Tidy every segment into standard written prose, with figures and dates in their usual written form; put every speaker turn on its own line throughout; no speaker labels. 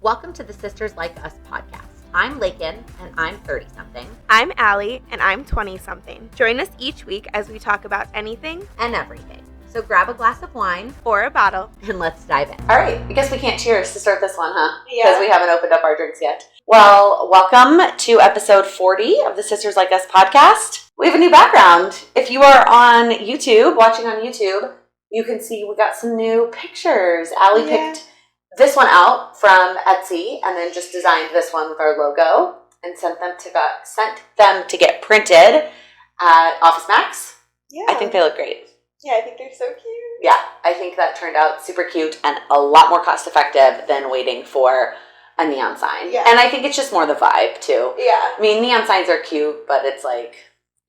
Welcome to the Sisters Like Us podcast. I'm Lakin, and I'm 30-something.
I'm Allie, and I'm 20-something. Join us each week as we talk about anything
and everything. So grab a glass of wine
or a bottle,
and let's dive in.
All right, I guess we can't cheers to start this one, huh?
Yeah.
Because we haven't opened up our drinks yet. Well, welcome to episode 40 of the Sisters Like Us podcast. We have a new background. If you are on YouTube, watching on YouTube, you can see we got some new pictures. Allie picked this one out from Etsy and then just designed this one with our logo and sent them to get printed at Office Max.
Yeah.
I think they look great.
Yeah, I think they're so cute.
Yeah, I think that turned out super cute and a lot more cost effective than waiting for a neon sign.
Yeah.
And I think it's just more the vibe too.
Yeah.
I mean, neon signs are cute, but it's like,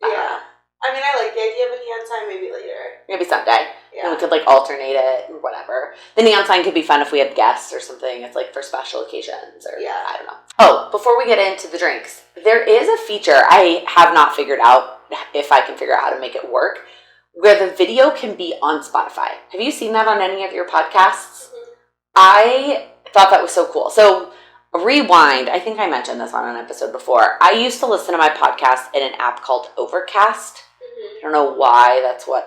Yeah. I mean, I like the idea of a neon sign maybe later.
maybe someday.
Yeah.
And we could like alternate it or whatever. The neon sign could be fun if we had guests or something. It's like for special occasions or I don't know. Oh, before we get into the drinks, there is a feature I have not figured out if I can figure out how to make it work, where the video can be on Spotify. Have you seen that on any of your podcasts? Mm-hmm. I thought that was so cool. So rewind, I think I mentioned this on an episode before. I used to listen to my podcast in an app called Overcast. Mm-hmm. I don't know why that's where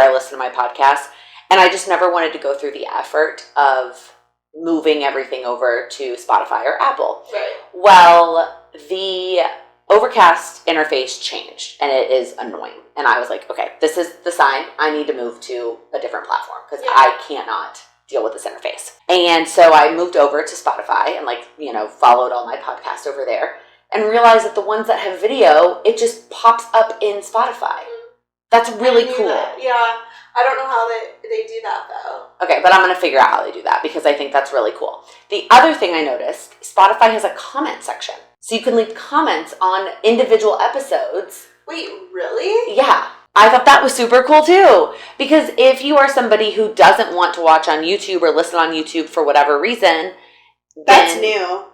I listen to my podcast. And I just never wanted to go through the effort of moving everything over to Spotify or Apple.
Right.
Well, the Overcast interface changed and it is annoying. And I was like, okay, this is the sign. I need to move to a different platform because I cannot deal with this interface. And so I moved over to Spotify and followed all my podcasts over there and realized that the ones that have video, it just pops up in Spotify. That's really cool.
That. Yeah. I don't know how they do that though.
Okay, but I'm going to figure out how they do that because I think that's really cool. The other thing I noticed, Spotify has a comment section. So you can leave comments on individual episodes.
Wait, really?
Yeah. I thought that was super cool too. Because if you are somebody who doesn't want to watch on YouTube or listen on YouTube for whatever reason,
that's new.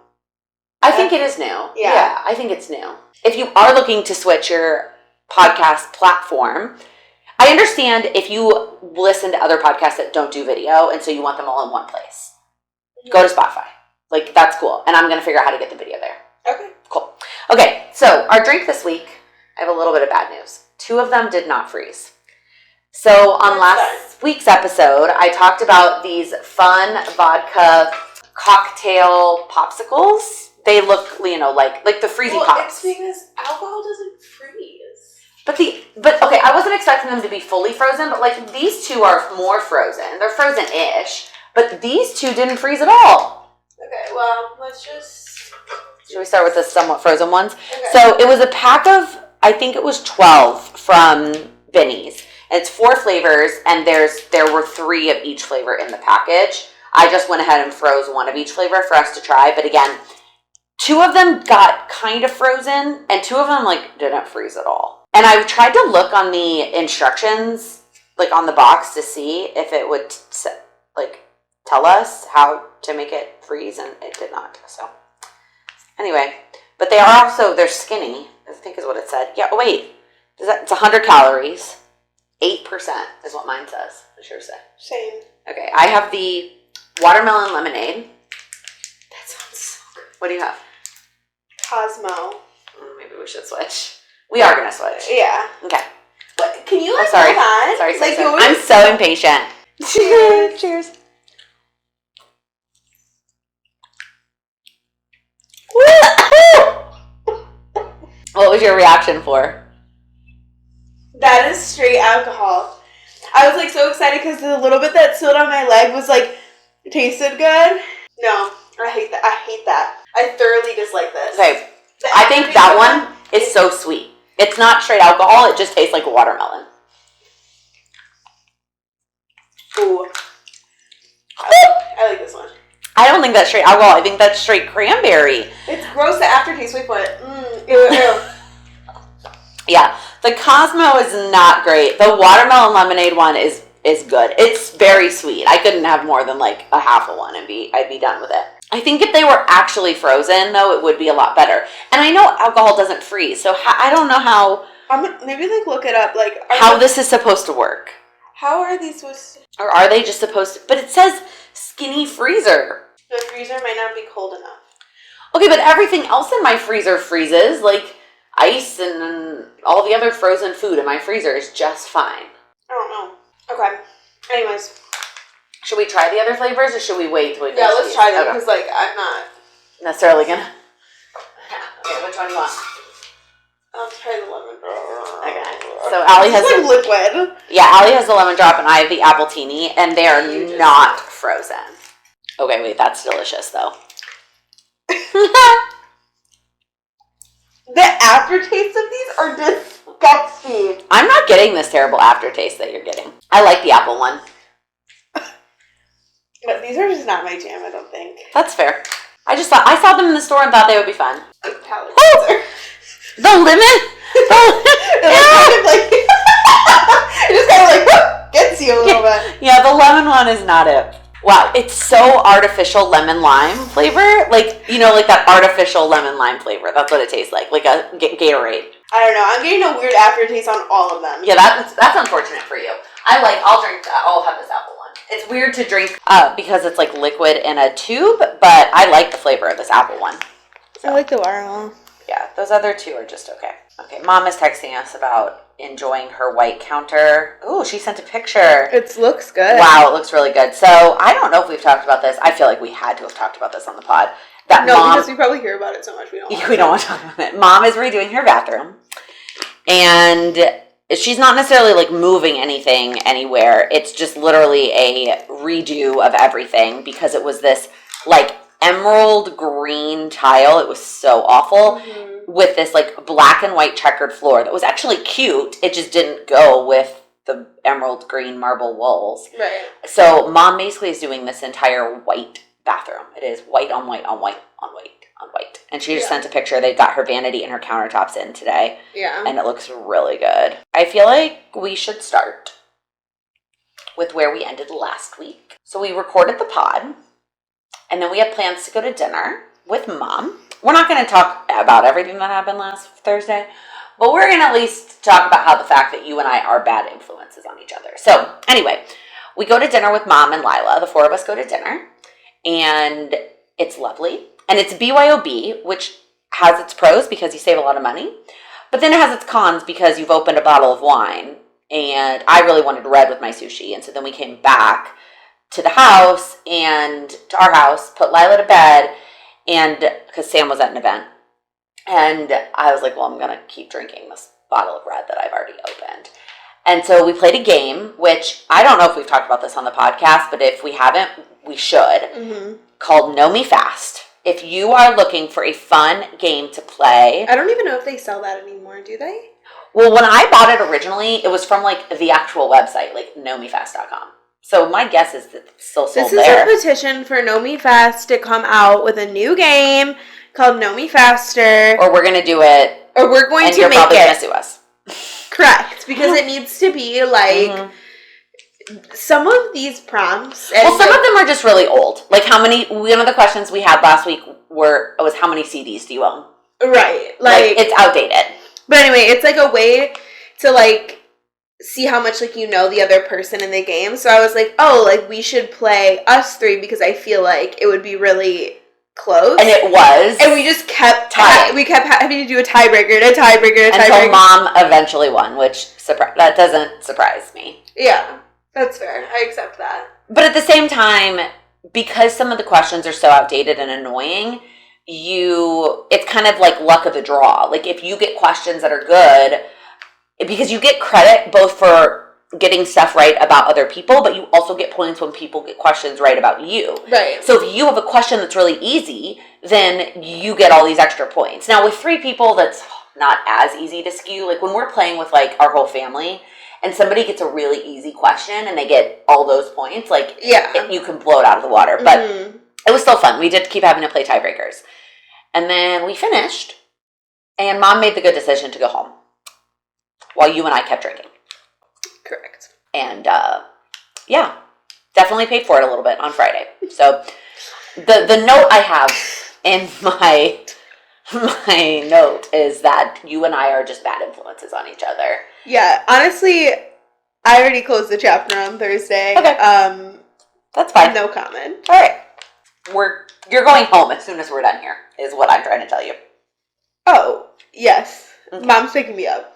I think it is new.
Yeah,
I think it's new. If you are looking to switch your podcast platform, I understand if you listen to other podcasts that don't do video and so you want them all in one place. Go to Spotify. That's cool. And I'm going to figure out how to get the video there.
Okay.
Cool. Okay, so our drink this week, I have a little bit of bad news. 2 of them did not freeze. So on last week's episode, I talked about these fun vodka cocktail popsicles. They look, like the freezy pops.
It's because alcohol doesn't freeze.
But okay, I wasn't expecting them to be fully frozen, but these 2 are more frozen. They're frozen-ish, but these 2 didn't freeze at all.
Okay, well, let's just...
Should we start with the somewhat frozen ones?
Okay.
So it was a pack of, I think it was 12 from Vinny's. And it's 4 flavors, and there were 3 of each flavor in the package. I just went ahead and froze 1 of each flavor for us to try. But again, 2 of them got kind of frozen, and 2 of them didn't freeze at all. And I tried to look on the instructions, on the box to see if it would tell us how to make it freeze, and it did not. So anyway, but they're skinny, I think is what it said. Yeah, wait. It's 100 calories. 8% is what mine says. It sure said.
Same.
Okay, I have the watermelon lemonade.
That sounds so good.
What do you have?
Cosmo.
Maybe we should switch. We are going to switch.
Yeah.
Okay.
What? Can you
I'm sorry.
hold on?
Sorry. I'm so impatient.
Cheers.
Cheers. What was your reaction for?
That is straight alcohol. I was so excited because the little bit that spilled on my leg was tasted good. No, I hate that. I thoroughly dislike this.
Okay, I think that one is so sweet. It's not straight alcohol, it just tastes like watermelon.
Ooh. I like this one.
I don't think that's straight alcohol. I think that's straight cranberry.
It's gross, the aftertaste. Wait, what? Ew.
Yeah, the Cosmo is not great. The watermelon lemonade one is good. It's very sweet. I couldn't have more than a half of one and I'd be done with it. I think if they were actually frozen, though, it would be a lot better. And I know alcohol doesn't freeze, so I don't know how...
maybe look it up.
How this is supposed to work.
How are these supposed to...
Or are they just supposed to... But it says skinny freezer.
The freezer might not be cold enough.
Okay, but everything else in my freezer freezes, like ice and all the other frozen food in my freezer is just fine.
I don't know. Okay. Anyways.
Should we try the other flavors or should we wait till we
Yeah, let's try them
Okay.
because, like, I'm not
necessarily gonna. Okay, which one do you want?
I'll try the lemon drop.
Okay. So Allie has
the liquid.
Yeah, Allie has the lemon drop and I have the apple teeny, and they are not frozen. Okay, wait, that's delicious though.
The aftertaste of these are disgusting.
I'm not getting this terrible aftertaste that you're getting. I like the apple one.
But these are just not my jam, I don't think.
That's fair. I saw them in the store and thought they would be fun.
Palate
The lemon?
It just kind of like gets you a little bit.
Yeah, the lemon one is not it. Wow, it's so artificial lemon lime flavor. Like, you know, like that artificial lemon lime flavor. That's what it tastes like a Gatorade.
I don't know. I'm getting a weird aftertaste on all of them.
Yeah, that's unfortunate for you. I'll have this apple one. It's weird to drink because it's like liquid in a tube, but I like the flavor of this apple one.
So. I like the watermelon.
Yeah, those other two are just okay. Okay, Mom is texting us about enjoying her white counter. Ooh, she sent a picture.
It looks good.
Wow, it looks really good. So I don't know if we've talked about this. I feel like we had to have talked about this on the pod.
Because we probably hear about it so much we don't want
to talk about it. Mom is redoing her bathroom. And she's not necessarily like moving anything anywhere. It's just literally a redo of everything because it was this like emerald green tile. It was so awful with this like black and white checkered floor that was actually cute. It just didn't go with the emerald green marble walls.
Right.
So Mom basically is doing this entire white bathroom. It is white on white on white on white on white. And she just sent a picture. They got her vanity and her countertops in today.
Yeah.
And it looks really good. I feel like we should start with where we ended last week. So we recorded the pod. And then we had plans to go to dinner with Mom. We're not going to talk about everything that happened last Thursday, but we're going to at least talk about how the fact that you and I are bad influences on each other. So anyway, we go to dinner with Mom and Lila. The four of us go to dinner, and it's lovely. And it's BYOB, which has its pros because you save a lot of money, but then it has its cons because you've opened a bottle of wine, and I really wanted red with my sushi, and so then we came back to the house and to our house, put Lila to bed, and because Sam was at an event, and I was like, well, I'm gonna keep drinking this bottle of red that I've already opened. And so we played a game, which I don't know if we've talked about this on the podcast, but if we haven't, we should, called Know Me Fast. If you are looking for a fun game to play.
I don't even know if they sell that anymore, do they?
Well, when I bought it originally, it was from like the actual website, like knowmefast.com. So my guess is that it's still sold there.
This is a petition for Know Me Fast to come out with a new game called Know Me Faster.
Or we're going to do it.
Or we're going
and
to
you're
make
probably
it.
going to sue us.
Correct. Because it needs to be like some of these prompts.
Well, some of them are just really old. Like how many, one of the questions we had last week was how many CDs do you own?
Right.
Like it's outdated.
But anyway, it's like a way to like see how much like you know the other person in the game. So I was like, oh, like we should play us three because I feel like it would be really close.
And it was.
And we just kept
we
kept having to do a tiebreaker,
until Mom eventually won, which that doesn't surprise me.
Yeah, that's fair. I accept that.
But at the same time, because some of the questions are so outdated and annoying, it's kind of like luck of the draw. Like if you get questions that are good, because you get credit both for getting stuff right about other people, but you also get points when people get questions right about you.
Right.
So if you have a question that's really easy, then you get all these extra points. Now with 3 people, that's not as easy to skew. Like when we're playing with like our whole family and somebody gets a really easy question and they get all those points, like you can blow it out of the water. But it was still fun. We did keep having to play tiebreakers. And then we finished and Mom made the good decision to go home while you and I kept drinking.
Correct.
And definitely paid for it a little bit on Friday. So the note I have in my note is that you and I are just bad influences on each other.
Yeah, honestly, I already closed the chapter on Thursday.
Okay. That's fine.
No comment.
All right. We're You're going home as soon as we're done here, is what I'm trying to tell you.
Oh, yes.
Okay.
Mom's picking me up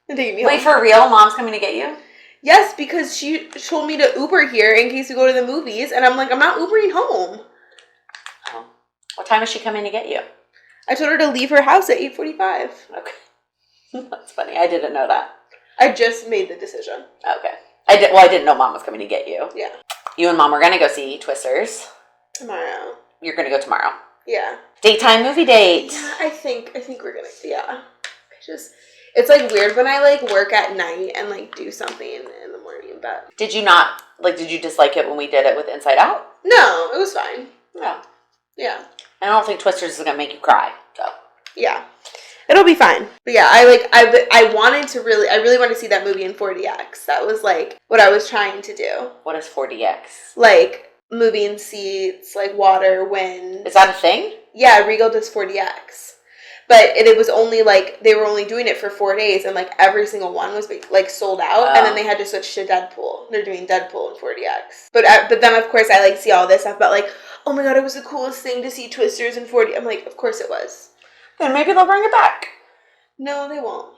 and taking me home.
Wait, for real? Mom's coming to get you?
Yes, because she told me to Uber here in case we go to the movies, and I'm like, I'm not Ubering home.
Oh. What time is she coming to get you?
I told her to leave her house at 8:45.
Okay. That's funny. I didn't know that.
I just made the decision.
Okay. I didn't know Mom was coming to get you.
Yeah.
You and Mom are going to go see Twisters.
Tomorrow.
You're going to go tomorrow.
Yeah.
Daytime movie date.
Yeah, I think we're gonna, yeah. It's like weird when I like work at night and like do something in the morning, but.
Did you dislike it when we did it with Inside Out?
No, it was fine.
No.
Yeah.
I don't think Twisters is going to make you cry, so.
Yeah. It'll be fine. But yeah, I really want to see that movie in 4DX. That was like what I was trying to do.
What is 4DX?
Like moving seats, like water, wind.
Is that a thing?
Yeah, Regal does 4DX. But it was only like, they were only doing it for 4 days and like every single one was like sold out. And then they had to switch to Deadpool. They're doing Deadpool in 4DX. But then of course I like see all this stuff about like, oh my God, it was the coolest thing to see Twisters in 4D. I'm like, of course it was.
Then maybe they'll bring it back.
No, they won't.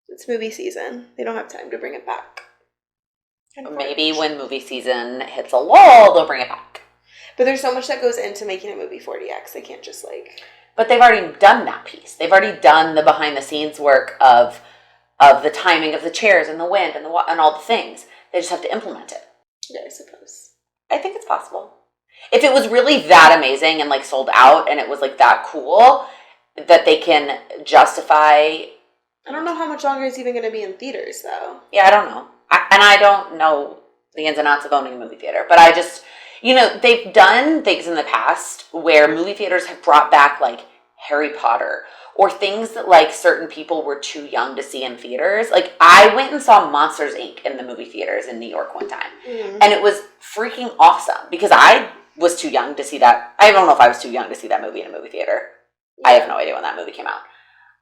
It's movie season. They don't have time to bring it back.
Maybe when movie season hits a lull, they'll bring it back.
But there's so much that goes into making a movie 4DX. They can't just like...
But they've already done that piece. They've already done the behind-the-scenes work of the timing of the chairs and the wind and and all the things. They just have to implement it.
Yeah, I suppose.
I think it's possible. If it was really that amazing and like sold out and it was like that cool that they can justify.
I don't know how much longer it's even going to be in theaters though.
Yeah, I don't know. I don't know the ins and outs of owning a movie theater, but I just, they've done things in the past where movie theaters have brought back like Harry Potter or things that like certain people were too young to see in theaters. Like I went and saw Monsters, Inc. in the movie theaters in New York one time. Mm-hmm. And it was freaking awesome because I was too young to see that. I don't know if I was too young to see that movie in a movie theater. Yeah. I have no idea when that movie came out.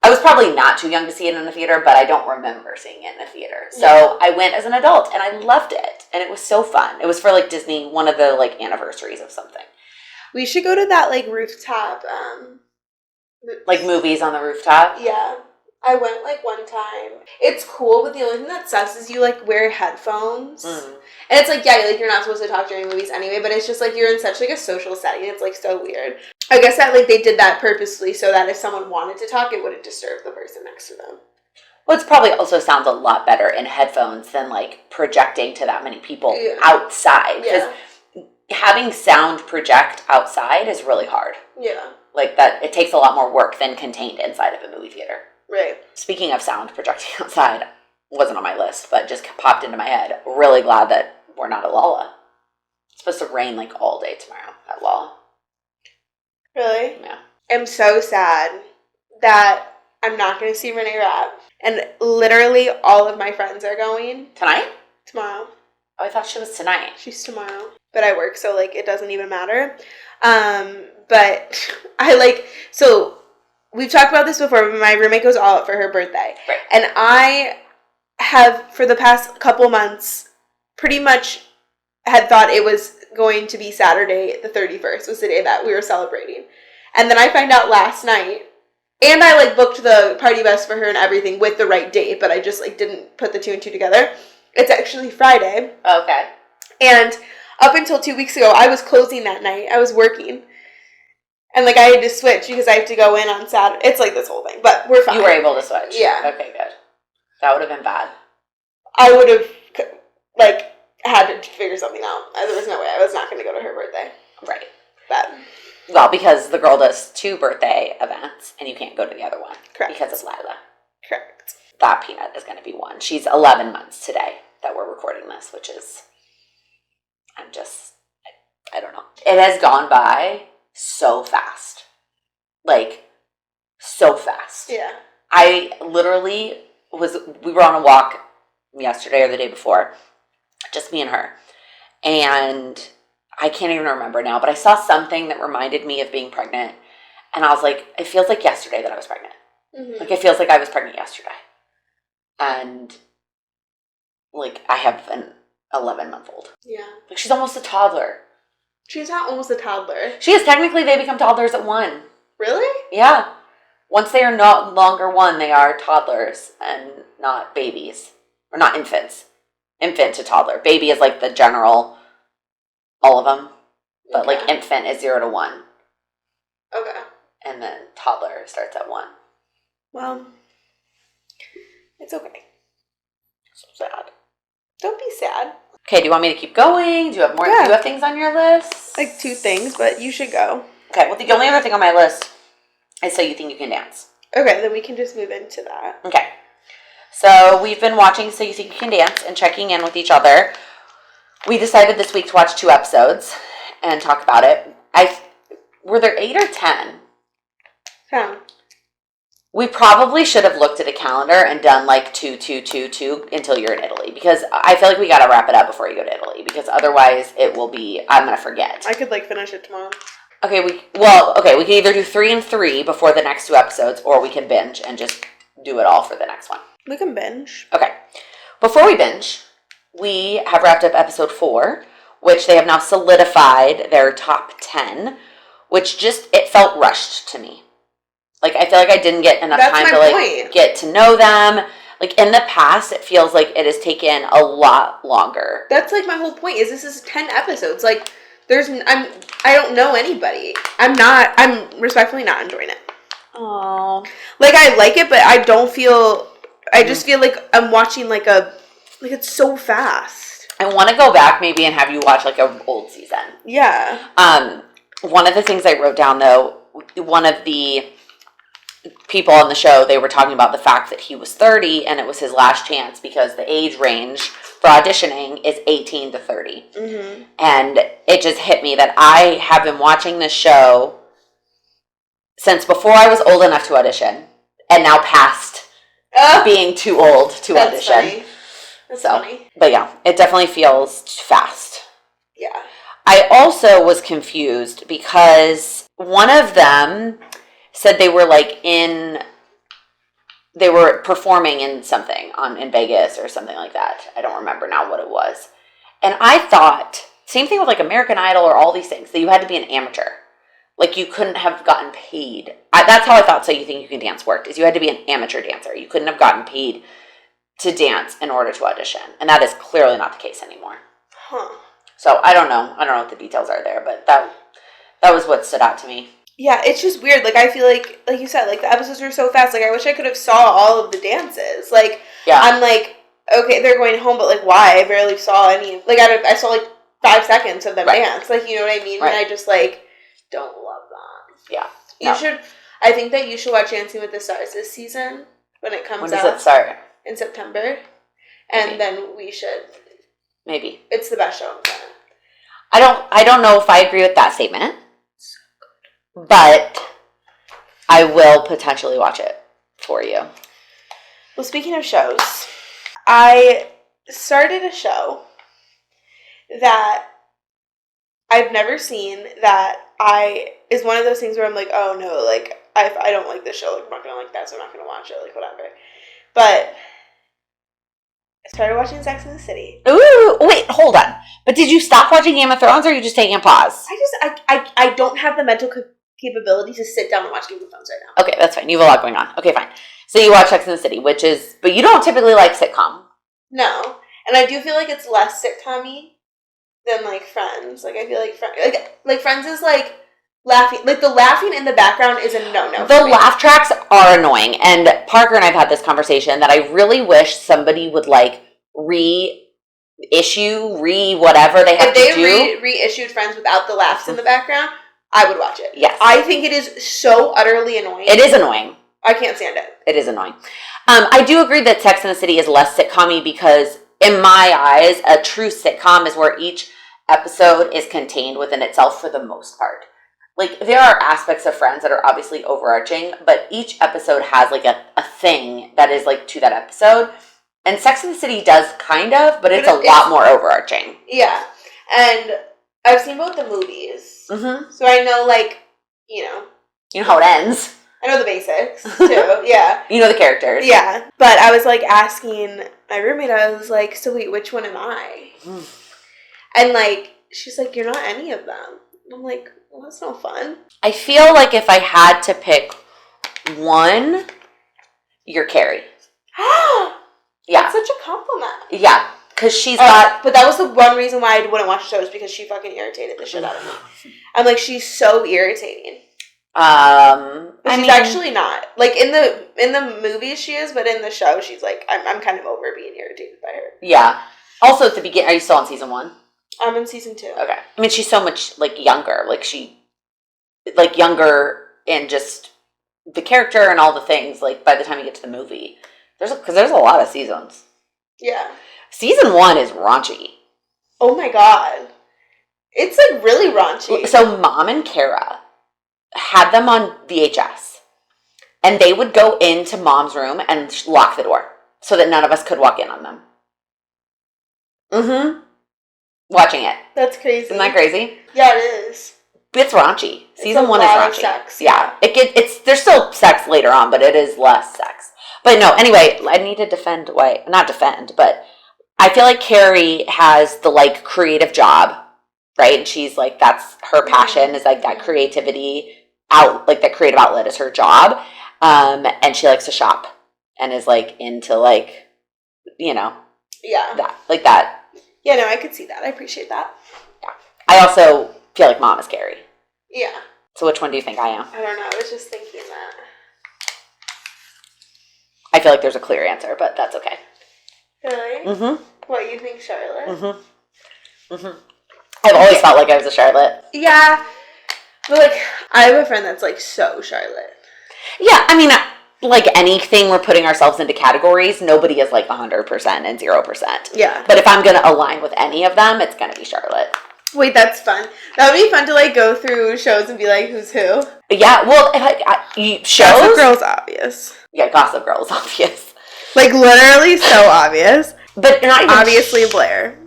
I was probably not too young to see it in a theater, but I don't remember seeing it in a theater. So I went as an adult and I loved it. And it was so fun. It was for like Disney, one of the like anniversaries of something.
We should go to that like rooftop.
Like movies on the rooftop?
Yeah. I went like one time. It's cool, but the only thing that sucks is you like wear headphones. Mm. And it's like, yeah, like you're not supposed to talk during movies anyway, but it's just like you're in such like a social setting. It's like so weird. I guess that like they did that purposely so that if someone wanted to talk, it wouldn't disturb the person next to them.
Well, it probably also sounds a lot better in headphones than like projecting to that many people outside. Because having sound project outside is really hard. Yeah. Like that, it takes a lot more work than contained inside of a movie theater. Right. Speaking of sound projecting outside, wasn't on my list, but just popped into my head. Really glad that we're not at Lolla. It's supposed to rain like all day tomorrow at Lolla.
Really?
Yeah.
I'm so sad that I'm not going to see Renee Rapp. And literally all of my friends are going.
Tonight?
Tomorrow.
Oh, I thought she was tonight.
She's tomorrow. But I work, so like it doesn't even matter. But I like, so we've talked about this before, but my roommate goes all out for her birthday. Right. And I have, for the past couple months, pretty much had thought it was going to be Saturday the 31st was the day that we were celebrating. And then I find out last night, and I like booked the party bus for her and everything with the right date, but I just like didn't put the two and two together. It's actually Friday.
Okay.
And up until 2 weeks ago, I was closing that night. I was working. And, like, I had to switch because I have to go in on Saturday. It's, like, this whole thing. But we're fine.
You were able to switch?
Yeah.
Okay, good. That would have been bad.
I would have, like, had to figure something out. There was no way. I was not going to go to her birthday.
Right.
But.
Well, because the girl does 2 birthday events, and you can't go to the other one. Correct. Because of Lila.
Correct.
That peanut is going to be one. She's 11 months today that we're recording this, which is, I don't know. It has gone by so fast. Like, so fast.
Yeah.
I literally we were on a walk yesterday or the day before, just me and her. And I can't even remember now, but I saw something that reminded me of being pregnant. And I was like, it feels like yesterday that I was pregnant. Mm-hmm. Like, it feels like I was pregnant yesterday. And, like, I have an 11-month-old.
Yeah.
Like, she's almost a toddler.
She's not almost a toddler.
She is. Technically, they become toddlers at 1.
Really?
Yeah. Once they are no longer 1, they are toddlers and not babies. Or not infants. Infant to toddler. Baby is like the general, all of them. But
Okay.
like infant is 0 to 1.
Okay.
And then toddler starts at 1.
Well, it's okay.
So sad.
Don't be sad.
Okay, do you want me to keep going? Do you have more?
Yeah.
Do you have things on your list?
Like 2 things, but you should go.
Okay, well, the only other thing on my list is So You Think You Can Dance.
Okay, then we can just move into that.
Okay. So we've been watching So You Think You Can Dance and checking in with each other. We decided this week to watch 2 episodes and talk about it. Were there 8 or 10?
Huh.
We probably should have looked at a calendar and done like 2, 2, 2, 2 until you're in Italy, because I feel like we got to wrap it up before you go to Italy, because otherwise it will be, I'm going to forget.
I could like finish it tomorrow.
Okay, we can either do 3 and 3 before the next 2 episodes, or we can binge and just do it all for the next one.
We can binge.
Okay. Before we binge, we have wrapped up episode 4, which they have now solidified their top 10, which just, it felt rushed to me. Like, I feel like I didn't get enough time to, like, get to know them. Like, in the past, it feels like it has taken a lot longer.
That's, like, my whole point, is this is 10 episodes. Like, I don't know anybody. I'm respectfully not enjoying it.
Oh.
Like, I like it, but I don't feel, I just feel like I'm watching, like, it's so fast.
I want to go back, maybe, and have you watch, like, an old season.
Yeah.
One of the things I wrote down, though, one of the people on the show, they were talking about the fact that he was 30 and it was his last chance because the age range for auditioning is 18 to 30.
Mm-hmm.
And it just hit me that I have been watching this show since before I was old enough to audition, and now past being too old to audition.
Funny. That's funny.
But yeah, it definitely feels fast.
Yeah.
I also was confused because one of them said they were they were performing in something in Vegas or something like that. I don't remember now what it was. And I thought, same thing with like American Idol or all these things, that you had to be an amateur. Like you couldn't have gotten paid. That's how I thought So You Think You Can Dance worked, is you had to be an amateur dancer. You couldn't have gotten paid to dance in order to audition. And that is clearly not the case anymore.
Huh.
So I don't know what the details are there, but that was what stood out to me.
Yeah, it's just weird. Like, I feel like you said, like, the episodes are so fast. Like, I wish I could have saw all of the dances. Like, yeah. I'm like, okay, they're going home, but, like, why? I barely saw any. Like, I saw, like, 5 seconds of them dance. Like, you know what I mean? Right. And I just, like, don't love that.
Yeah.
You should, I think that you should watch Dancing with the Stars this season when it comes out.
When does it start?
In September. And then we should.
Maybe.
It's the best show on the planet.
I don't know if I agree with that statement. But I will potentially watch it for you.
Well, speaking of shows, I started a show that I've never seen that is one of those things where I'm like, oh no, like, I don't like this show, like, I'm not gonna like that, so I'm not gonna watch it, like, whatever. But I started watching Sex and the City.
Ooh, wait, hold on. But did you stop watching Game of Thrones, or are you just taking a pause?
I don't have the mental capability to sit down and watch Game of Thrones right now.
Okay, that's fine. You have a lot going on. Okay, fine. So you watch Sex and the City, but you don't typically like sitcom.
No. And I do feel like it's less sitcom-y than, like, Friends. Like, I feel like Friends is, like, laughing. Like, the laughing in the background is a no-no.
The laugh tracks are annoying. And Parker and I have had this conversation that I really wish somebody would, like, whatever they have to do.
If they reissued Friends without the laughs in the background, I would watch it.
Yes.
I think it is so utterly annoying.
It is annoying.
I can't stand it.
It is annoying. I do agree that Sex and the City is less sitcom-y because, in my eyes, a true sitcom is where each episode is contained within itself for the most part. Like, there are aspects of Friends that are obviously overarching, but each episode has, like, a thing that is, like, to that episode. And Sex and the City does kind of, but it's a lot more overarching.
Yeah. And I've seen both the movies.
Mm-hmm.
So I know, like, you know.
You know how it ends.
I know the basics, too. Yeah.
You know the characters.
Yeah. But I was, like, asking my roommate, I was like, so wait, which one am I? And, like, she's like, you're not any of them. I'm like, well, that's no fun.
I feel like if I had to pick one, you're Carrie. Yeah.
That's such a compliment.
Yeah, because she's got...
But that was the one reason why I wouldn't watch shows, because she fucking irritated the shit out of me. I'm like, she's so irritating. But she's actually not. Like, in the movies she is, but in the show she's like, I'm kind of over being irritated by her.
Yeah. Also, at the beginning, are you still on season 1?
I'm in season 2.
Okay. I mean, she's so much, like, younger. Like, younger in just the character and all the things, like, by the time you get to the movie. Because there's a lot of seasons.
Yeah.
Season 1 is raunchy.
Oh my god. It's, like, really raunchy.
So, Mom and Kara had them on VHS. And they would go into Mom's room and lock the door so that none of us could walk in on them. Mm-hmm. Watching it.
That's crazy.
Isn't that crazy?
Yeah, it is.
It's raunchy. Season 1 is raunchy.
Sex.
Yeah. There's still sex later on, but it is less sex. But no, anyway, I need to not defend, but I feel like Carrie has the, like, creative job, right? And she's like, that's her passion, is like that creativity like that creative outlet is her job. And she likes to shop and is like into, like, you know, that.
Yeah, no, I could see that. I appreciate that.
Yeah. I also feel like Mom is Carrie.
Yeah.
So which one do you think I am?
I don't know. I was just thinking that.
I feel like there's a clear answer, but that's okay.
Really?
Mm-hmm.
What, you think Charlotte?
Mm-hmm. Mm-hmm. I've always felt like I was a Charlotte.
Yeah. But, like, I have a friend that's, like, so Charlotte.
Yeah, I mean, like anything, we're putting ourselves into categories. Nobody is, like, 100% and 0%.
Yeah.
But if I'm going to align with any of them, it's going to be Charlotte.
Wait, that's fun. That would be fun to, like, go through shows and be like, who's who?
Yeah, well, shows?
Gossip Girl's obvious.
Yeah, Gossip Girl is obvious.
Like, literally so obvious.
But not even...
Obviously Blair.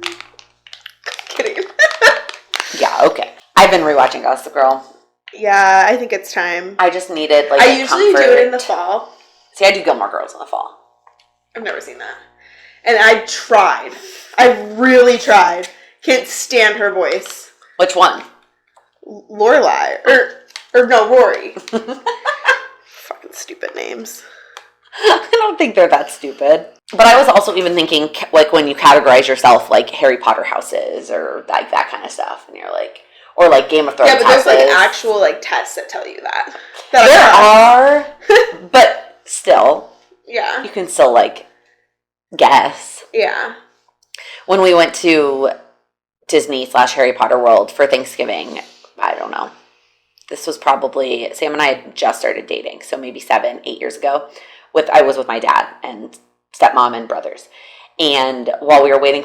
Kidding.
Yeah, okay. I've been rewatching Gossip Girl.
Yeah, I think it's time.
I just needed, like,
I usually do it in the fall.
See, I do Gilmore Girls in the fall.
I've never seen that. And I tried. I really tried. Can't stand her voice.
Which one?
Lorelai. Or no, Rory. Fucking stupid names.
I don't think they're that stupid. But I was also even thinking, like, when you categorize yourself, like, Harry Potter houses or, like, that kind of stuff. And you're like... Or, like, Game of Thrones houses.
Yeah, but there's, like, actual, like, tests that tell you that.
There are. But still.
Yeah.
You can still, like, guess.
Yeah.
When we went to Disney/Harry Potter World for Thanksgiving, I don't know. This was probably... Sam and I had just started dating. So maybe 7, 8 years ago. I was with my dad and stepmom and brothers. And while we were waiting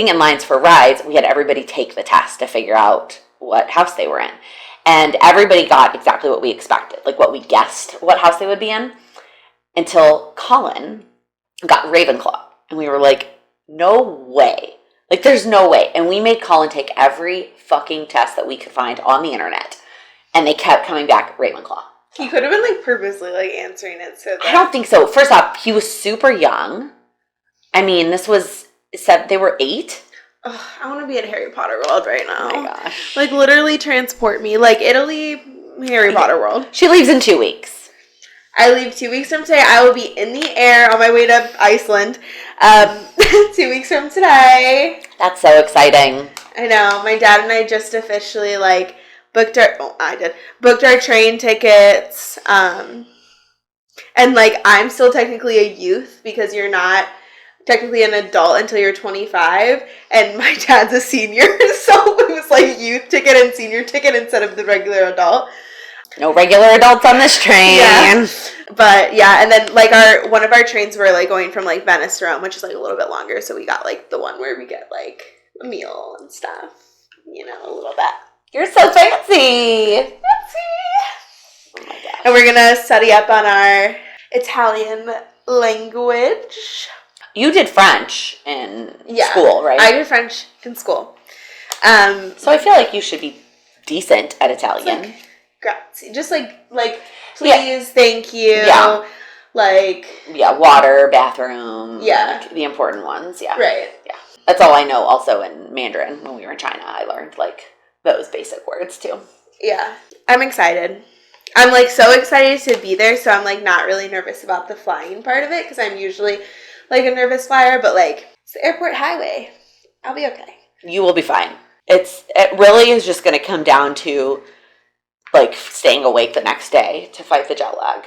in lines for rides, we had everybody take the test to figure out what house they were in. And everybody got exactly what we expected, like what we guessed what house they would be in, until Colin got Ravenclaw. And we were like, no way. Like, there's no way. And we made Colin take every fucking test that we could find on the internet. And they kept coming back Ravenclaw.
He could have been, like, purposely, like, answering it so that...
I don't think so. First off, he was super young. I mean, they were 8.
Ugh, I want to be in Harry Potter World right now.
Oh my gosh.
Like, literally transport me. Like, Italy, Harry Potter World.
She leaves in 2 weeks.
I leave 2 weeks from today. I will be in the air on my way to Iceland. 2 weeks from today.
That's so exciting.
I know. My dad and I just officially, like, booked our train tickets. And, like, I'm still technically a youth because you're not technically an adult until you're 25, and my dad's a senior, so it was like youth ticket and senior ticket instead of the regular adult.
No regular adults on this train.
Yeah. But yeah, and then like one of our trains were like going from like Venice to Rome, which is like a little bit longer, so we got like the one where we get like a meal and stuff, you know, a little bit.
You're so fancy.
Fancy.
Oh my gosh.
And we're gonna study up on our Italian language.
You did French in school, right?
I did French in school.
So I feel like you should be decent at Italian.
Like, grazie. Just like please, thank you.
Yeah.
Like,
yeah, water, bathroom.
Yeah.
Like the important ones. Yeah.
Right.
Yeah. That's all I know also in Mandarin. When we were in China, I learned, like, those basic words, too.
Yeah. I'm excited. I'm, like, so excited to be there, so I'm, like, not really nervous about the flying part of it, because I'm usually, like, a nervous flyer, but, like, it's the airport highway. I'll be okay.
You will be fine. It really is just going to come down to, like, staying awake the next day to fight the jet lag.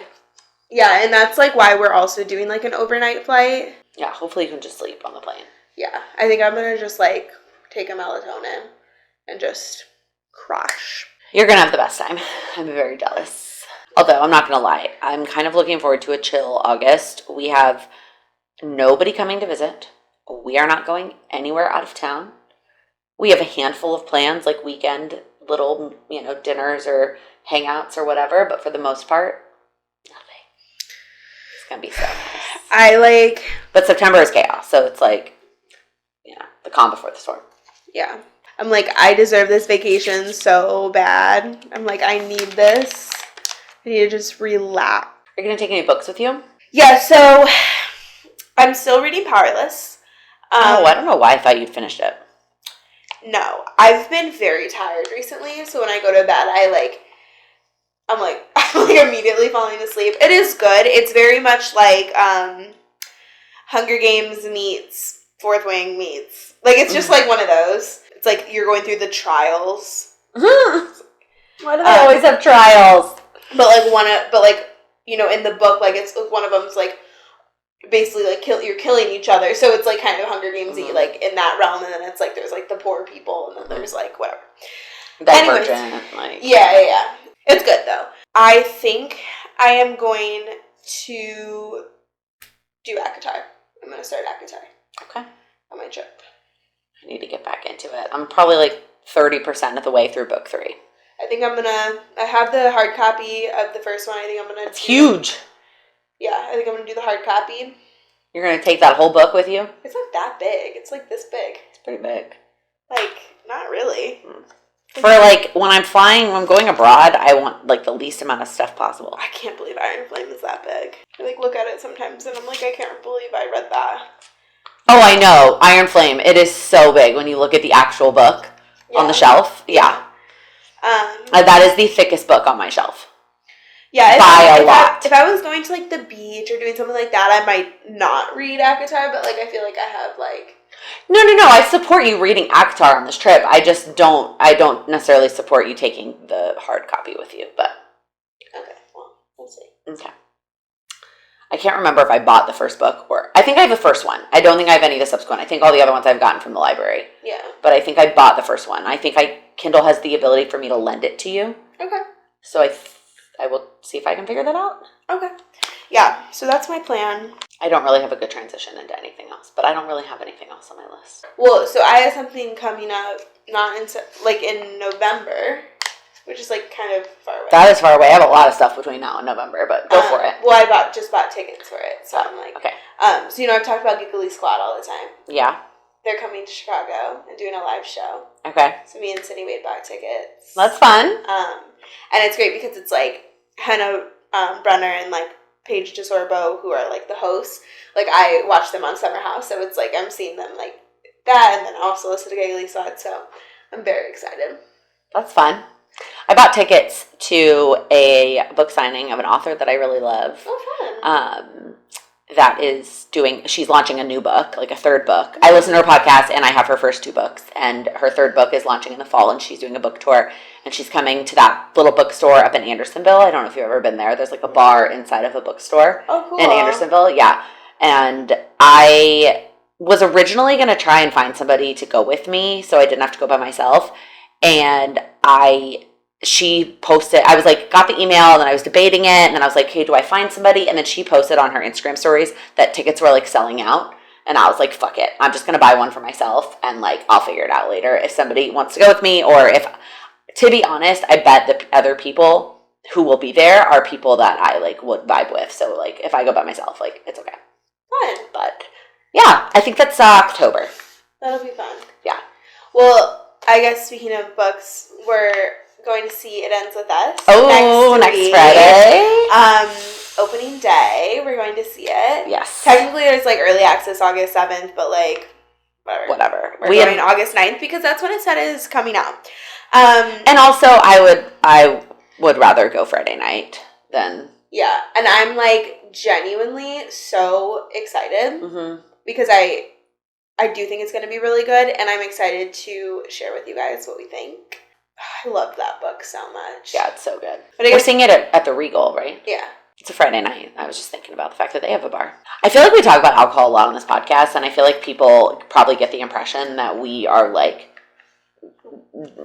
Yeah, and that's, like, why we're also doing, like, an overnight flight.
Yeah, hopefully you can just sleep on the plane.
Yeah, I think I'm going to just, like, take a melatonin and just crash.
You're going to have the best time. I'm very jealous. Although, I'm not going to lie. I'm kind of looking forward to a chill August. We have nobody coming to visit. We are not going anywhere out of town. We have a handful of plans, like weekend little, dinners or hangouts or whatever. But for the most part, nothing. It's going to be so nice. But September is chaos. So it's like, the calm before the storm.
Yeah. I'm like, I deserve this vacation so bad. I'm like, I need this. I need to just relax.
Are you going to take any books with you?
Yeah, so I'm still reading Powerless.
I don't know why I thought you'd finished it.
No, I've been very tired recently, so when I go to bed, I'm immediately falling asleep. It is good. It's very much like Hunger Games meets Fourth Wing meets. Like, it's just like one of those. It's like you're going through the trials.
Why do they always have trials?
But in the book, like, it's one of them's like basically like you're killing each other, so it's like kind of Hunger Games-y, like in that realm, and then it's like there's like the poor people, and then there's like whatever.
Divergent, like
yeah. It's good though. I think I am going to do ACOTAR. I'm going to start ACOTAR.
Okay.
On my trip.
I need to get back into it. I'm probably like 30% of the way through book 3.
I think I have the hard copy of the first one. I think I'm going to
It's huge.
Yeah, I think I'm going to do the hard copy.
You're going to take that whole book with you?
It's not that big. It's like this big.
It's pretty big.
Like, not really.
For like, when I'm going abroad, I want like the least amount of stuff possible.
I can't believe Iron Flame is that big. I like look at it sometimes and I'm like, I can't believe I read that.
Oh, I know. Iron Flame. It is so big when you look at the actual book on the shelf. Yeah. That is the thickest book on my shelf.
Yeah,
by a lot.
If I was going to like the beach or doing something like that, I might not read ACOTAR, but like I feel like I have like...
No. I support you reading ACOTAR on this trip. I don't necessarily support you taking the hard copy with you, but...
Okay, well, we'll see.
Okay. I can't remember if I bought the first book or... I think I have the first one. I don't think I have any of the subsequent. I think all the other ones I've gotten from the library.
Yeah.
But I think I bought the first one. I think Kindle has the ability for me to lend it to you.
Okay.
So I will see if I can figure that out.
Okay. Yeah, so that's my plan.
I don't really have a good transition into anything else, but I don't really have anything else on my list.
Well, so I have something coming up, in November, which is like kind of far away.
That is far away. I have a lot of stuff between now and November, but go for it.
Well, I just bought tickets for it, so I'm like...
Okay.
So I've talked about Giggly Squad all the time.
Yeah.
They're coming to Chicago and doing a live show.
Okay.
So me and Cindy Wade bought tickets.
That's fun.
And it's great because it's like Hannah Brenner and like Paige DeSorbo, who are like the hosts. Like I watch them on Summer House, so it's like I'm seeing them like that, and then I also listen to Giggly Squad, so I'm very excited.
That's fun. I bought tickets to a book signing of an author that I really love.
Oh, fun.
She's launching a new book, like a third book. I listen to her podcast and I have her first 2 books, and her third book is launching in the fall, and she's doing a book tour, and she's coming to that little bookstore up in Andersonville. I don't know if you've ever been there. There's like a bar inside of a bookstore in Andersonville. Yeah. And I was originally going to try and find somebody to go with me so I didn't have to go by myself. And she posted, I was like, got the email, and then I was debating it, and then I was like, hey, do I find somebody? And then she posted on her Instagram stories that tickets were like selling out, and I was like, fuck it, I'm just gonna buy one for myself, and like I'll figure it out later if somebody wants to go with me, or if, to be honest, I bet the other people who will be there are people that I like would vibe with, so like if I go by myself, like it's okay.
Fun.
But yeah, I think that's October.
That'll be fun.
Yeah.
Well, I guess speaking of books, we're going to see It Ends With Us.
Next Friday.
Opening day, we're going to see it.
Yes.
Technically, there's like early access August 7th, but like
whatever.
We're going August 9th because that's when it said is coming out.
And also, I would rather go Friday night than...
Yeah, and I'm, like, genuinely so excited because I do think it's going to be really good, and I'm excited to share with you guys what we think. I loved that book so much.
Yeah, it's so good.
But
we're seeing it at the Regal, right?
Yeah.
It's a Friday night. I was just thinking about the fact that they have a bar. I feel like we talk about alcohol a lot on this podcast, and I feel like people probably get the impression that we are, like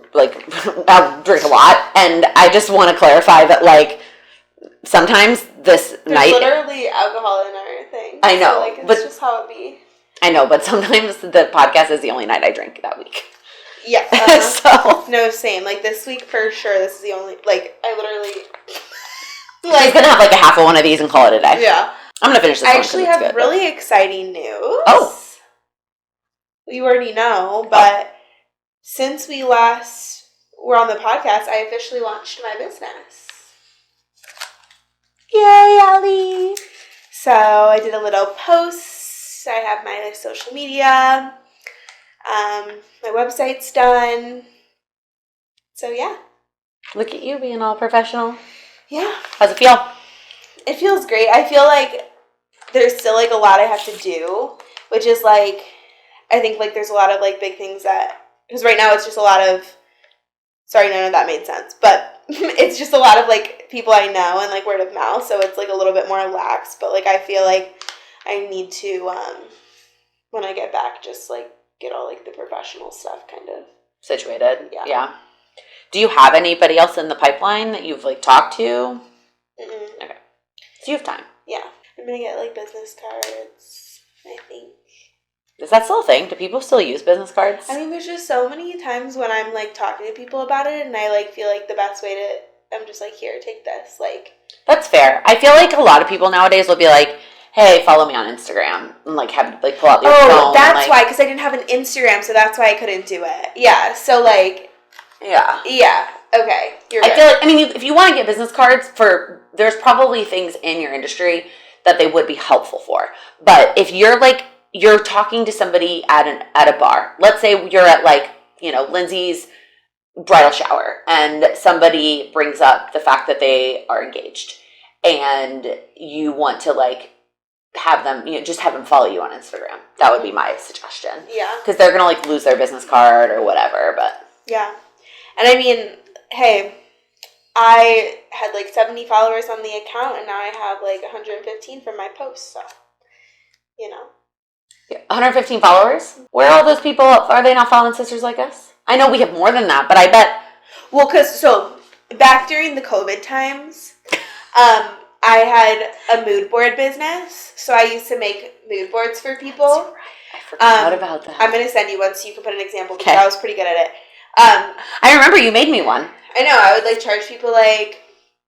I drink a lot, and I just want to clarify that, like, sometimes there's
literally alcohol in our thing.
I know,
so, like, it's just how it be.
I know, but sometimes the podcast is the only night I drink that week.
Yeah.
So
no, same. Like, this week for sure. This is the only. Like, I literally.
She's gonna have like a half of one of these and call it a day.
Yeah.
I'm gonna finish this.
I actually have really exciting news.
Oh.
You already know, but since we last were on the podcast, I officially launched my business.
Yay, Allie!
So I did a little post. I have my social media. My website's done. So yeah.
Look at you being all professional.
Yeah.
How's it feel?
It feels great. I feel like there's still, like, a lot I have to do, which is, like, I think, like, there's a lot of, like, big things that, because right now it's just a lot of, sorry, none of that made sense, but it's just a lot of, like, people I know and, like, word of mouth, so it's, like, a little bit more lax, but, like, I feel like I need to, when I get back, just, like, get all, like, the professional stuff kind of
situated.
Yeah.
Do you have anybody else in the pipeline that you've, like, talked to?
Mm-mm.
Okay. So you have time.
Yeah. I'm going to get, like, business cards, I think.
Is that still a thing? Do people still use business cards?
I mean, there's just so many times when I'm, like, talking to people about it, and I, like, feel like the best way to, I'm just like, here, take this, like.
That's fair. I feel like a lot of people nowadays will be like, hey, follow me on Instagram, and, like, have, like, pull out your phone.
Oh, that's
like,
why, because I didn't have an Instagram, so that's why I couldn't do it. Yeah, so, like.
Yeah.
Yeah, okay, you're
I
good.
feel like, I mean, if you want to get business cards there's probably things in your industry that they would be helpful for. But if you're talking to somebody at a bar, let's say you're at, like, you know, Lindsay's bridal shower, and somebody brings up the fact that they are engaged, and you want to, like, have them, you know, just have them follow you on Instagram. That would be my suggestion.
Yeah.
Because they're going to, like, lose their business card or whatever, but.
Yeah. And I mean, hey, I had, like, 70 followers on the account, and now I have, like, 115 from my posts, so, you know.
115 followers? Where are all those people? Are they not following Sisters Like Us? I know we have more than that, but I bet.
Well, so, back during the COVID times, I had a mood board business, so I used to make mood boards for people.
That's right. I forgot about that.
I'm going to send you one so you can put an example, because
Okay.
I was pretty good at it.
I remember you made me one.
I know. I would, like, charge people, like,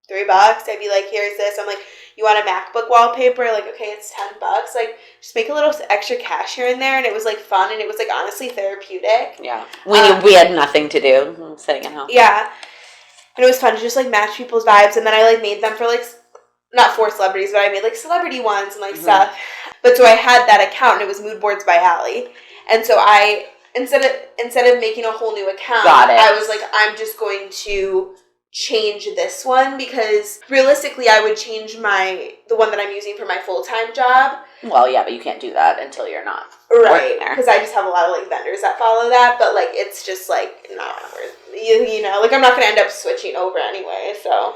$3. I'd be like, here's this. I'm like, you want a MacBook wallpaper? Like, okay, it's $10. Like, just make a little extra cash here and there. And it was, like, fun. And it was, like, honestly therapeutic.
Yeah. We had nothing to do sitting at home.
Yeah. And it was fun to just, like, match people's vibes. And then I, like, made them for, like, not for celebrities, but I made, like, celebrity ones and, like, stuff. But so I had that account, and it was Mood Boards by Allie. And so I, instead of making a whole new account, I was like, I'm just going to change this one, because realistically I would change the one that I'm using for my full-time job.
Well, yeah, but you can't do that until you're not
right
working there.
Because I just have a lot of, like, vendors that follow that, but, like, it's just like, no, you know, like, I'm not gonna end up switching over anyway, so.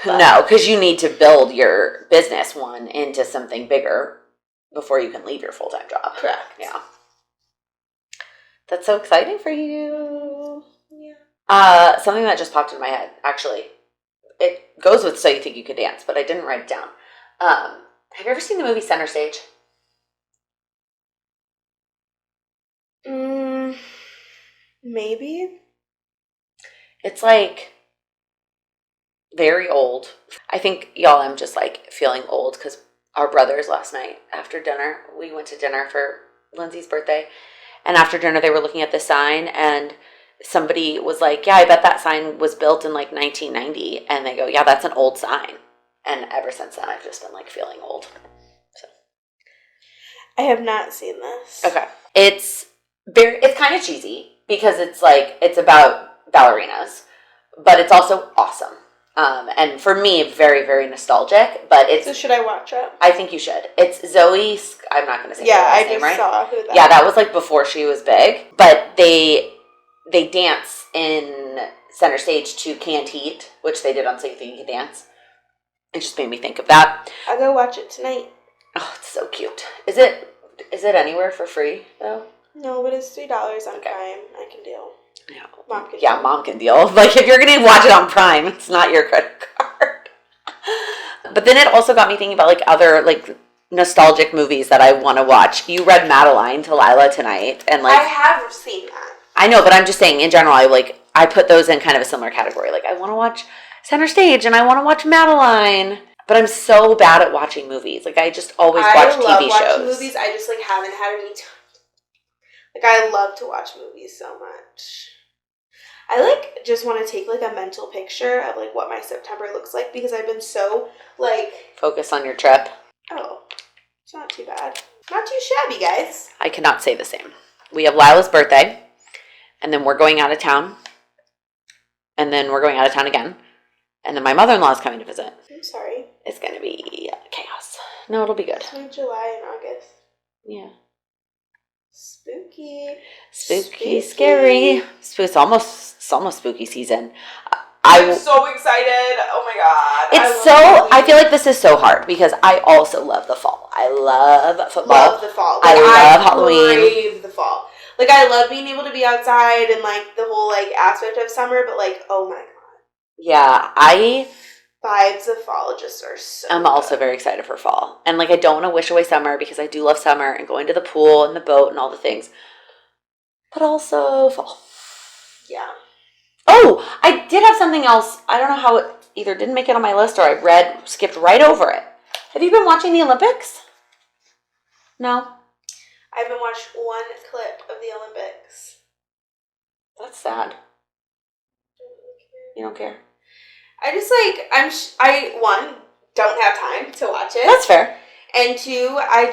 But.
No, because you need to build your business one into something bigger before you can leave your full-time job.
Correct.
Yeah. That's so exciting for you.
Yeah.
Something that just popped in my head, actually. It goes with So You Think You Could Dance, but I didn't write it down. Have you ever seen the movie Center Stage?
Maybe.
It's, like, very old. I think, y'all, I'm just, like, feeling old because our brothers last night after dinner, we went to dinner for Lindsay's birthday, and after dinner they were looking at the sign, and somebody was like, yeah, I bet that sign was built in, like, 1990, and they go, yeah, that's an old sign. And ever since then I've just been, like, feeling old. So
I have not seen this.
okay, It's kind of cheesy because it's about ballerinas, but it's also awesome. And for me, very, very nostalgic, but
So should I watch it?
I think you should. It's Zoe, I'm not going to say her last name, right?
saw who that.
Yeah, that was like before she was big, but they dance in center stage to Canned Heat, which they did on So You Think You Can Dance. It just made me think of that.
I'll go watch it tonight.
Oh, it's so cute. Is it anywhere for free though?
No, but it's $3 on Prime. I can deal.
Yeah,
Mom can
deal. Like if you're gonna watch it on Prime, it's not your credit card. But then it also got me thinking about like other like nostalgic movies that I want to watch. You read Madeline to Lila tonight, and like
I have seen that.
I know, but I'm just saying in general, I put those in kind of a similar category. Like I want to watch Center Stage and I want to watch Madeline. But I'm so bad at watching movies. Like I just always watch TV shows. I love watching
movies. I just like haven't had any time. Like I love to watch movies so much. I like just want to take like a mental picture of like what my September looks like because I've been so like
focus on your trip.
Oh, it's not too bad. Not too shabby, guys.
I cannot say the same. We have Lila's birthday, and then we're going out of town, and then we're going out of town again, and then my mother-in-law is coming to visit.
I'm sorry.
It's going to be chaos. No, it'll be good.
It's like July and August.
Yeah.
Spooky.
Scary. It's almost spooky season.
I'm so excited. Oh my god.
I feel like this is so hard because I also love the fall. I love football.
Love the fall.
Like, I love Halloween.
Crave the fall. Like I love being able to be outside and like the whole like aspect of summer, but like oh my god.
Yeah,
vibes of fall just are so
I'm also very excited for fall. And like I don't want to wish away summer because I do love summer and going to the pool and the boat and all the things. But also fall.
Yeah.
Oh, I did have something else. I don't know how it either didn't make it on my list or I skipped right over it. Have you been watching the Olympics? No?
I haven't watched one clip of the Olympics.
That's sad. You don't care?
I just like, I don't have time to watch it.
That's fair.
And two, I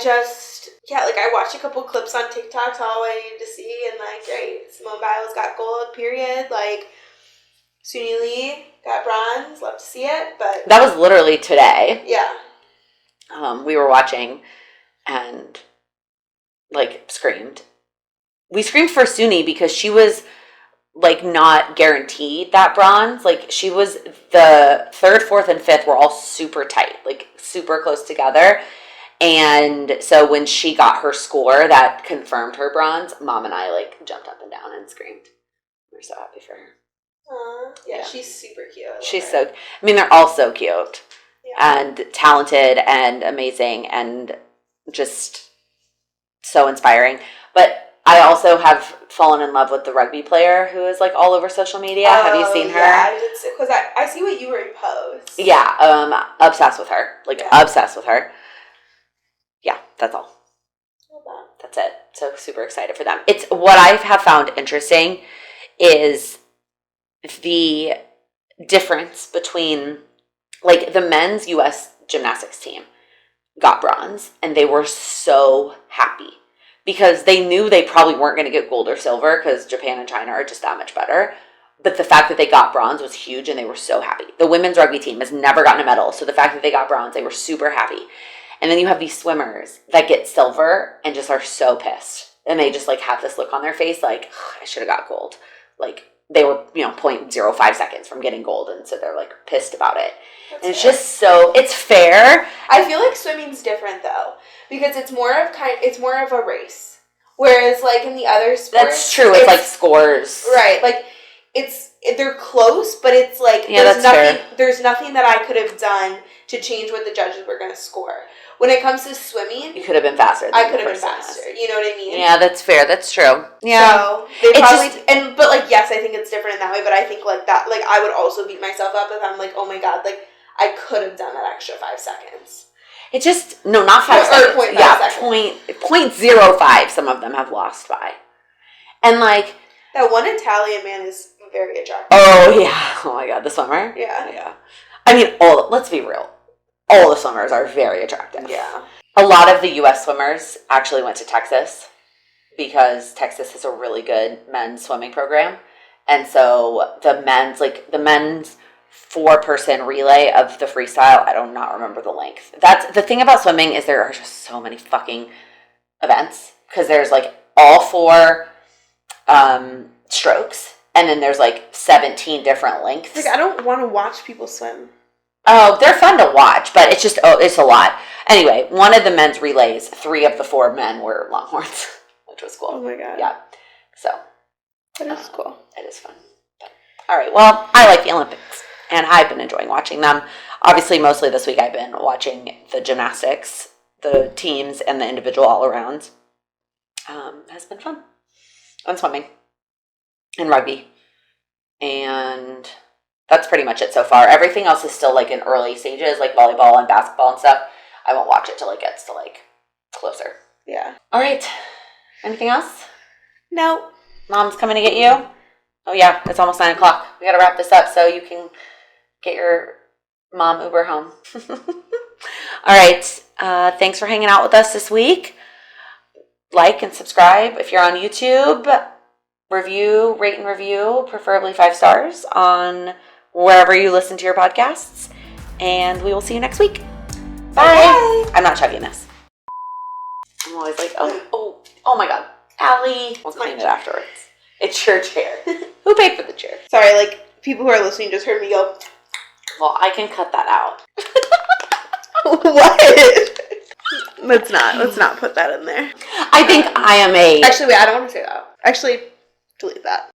watched a couple clips on TikTok, that's all I needed to see, and like, great, Simone Biles got gold, period. Like, Suni Lee got bronze, love to see it, but...
That was literally today.
Yeah.
We were watching and, like, screamed. We screamed for Suni because she was... like not guaranteed that bronze. Like she was the 3rd, 4th, and 5th were all super tight, like super close together. And so when she got her score that confirmed her bronze, Mom and I like jumped up and down and screamed. We're so happy for her.
Yeah, she's super cute.
She's so, I mean, they're all so cute and talented and amazing and just so inspiring. But I also have fallen in love with the rugby player who is like all over social media. Have you seen her?
Yeah, I did, because I see what you repost.
Yeah, obsessed with her. Like obsessed with her. Yeah, that's all. That's it. So super excited for them. It's what I have found interesting is the difference between like the men's US gymnastics team got bronze and they were so happy. Because they knew they probably weren't going to get gold or silver because Japan and China are just that much better. But the fact that they got bronze was huge and they were so happy. The women's rugby team has never gotten a medal. So the fact that they got bronze, they were super happy. And then you have these swimmers that get silver and just are so pissed. And they just like have this look on their face like, I should have got gold. Like they were, 0.05 seconds from getting gold. And so they're like pissed about it. And it's just so, it's fair.
I feel like swimming's different though. Because it's more of a race. Whereas like in the other sports,
that's true. It's like scores,
right? Like they're close, but it's like there's nothing that I could have done to change what the judges were going to score. When it comes to swimming,
you could have been faster.
I could have been faster. You know what I mean?
Yeah, that's fair. That's true. Yeah.
So they probably but like yes, I think it's different in that way. But I think like that, like I would also beat myself up if I'm like, oh my god, like I could have done that extra 5 seconds.
It just, no, not 5 seconds.
0.5
seconds. 0.05 some of them have lost by. And like...
That one Italian man is very attractive.
Oh, yeah. Oh my god, the swimmer?
Yeah.
I mean, let's be real. All the swimmers are very attractive.
Yeah.
A lot of the U.S. swimmers actually went to Texas because Texas has a really good men's swimming program. And so the men's 4-person relay of the freestyle, I do not remember the length. That's the thing about swimming, is there are just so many fucking events, because there's like all 4 strokes, and then there's like 17 different lengths.
Like, I don't want to watch people swim.
Oh, they're fun to watch, but it's just, it's a lot. Anyway, one of the men's relays, 3 of the 4 men were Longhorns, which was cool.
Oh my God.
Yeah. So.
That is cool.
It is fun. But, all right. Well, I like the Olympics, and I've been enjoying watching them. Obviously, mostly this week I've been watching the gymnastics, the teams, and the individual all-arounds. Has been fun. And swimming. And rugby. And that's pretty much it so far. Everything else is still like in early stages, like volleyball and basketball and stuff. I won't watch it till it gets to like closer.
Yeah.
All right. Anything else?
No.
Mom's coming to get you? Oh yeah, it's almost 9 o'clock. We gotta wrap this up so you can get your mom Uber home. All right. Thanks for hanging out with us this week. Like and subscribe if you're on YouTube. Rate and review, preferably 5 stars on wherever you listen to your podcasts. And we will see you next week. Bye.
Bye.
I'm not chugging this. I'm always like, oh my God. Allie. We'll clean it afterwards. It's your chair. Who paid for the chair?
Sorry, like, people who are listening just heard me go.
Well, I can cut that out.
What? Let's not put that in there.
I think I am a...
Actually, wait, I don't want to say that. Actually, delete that.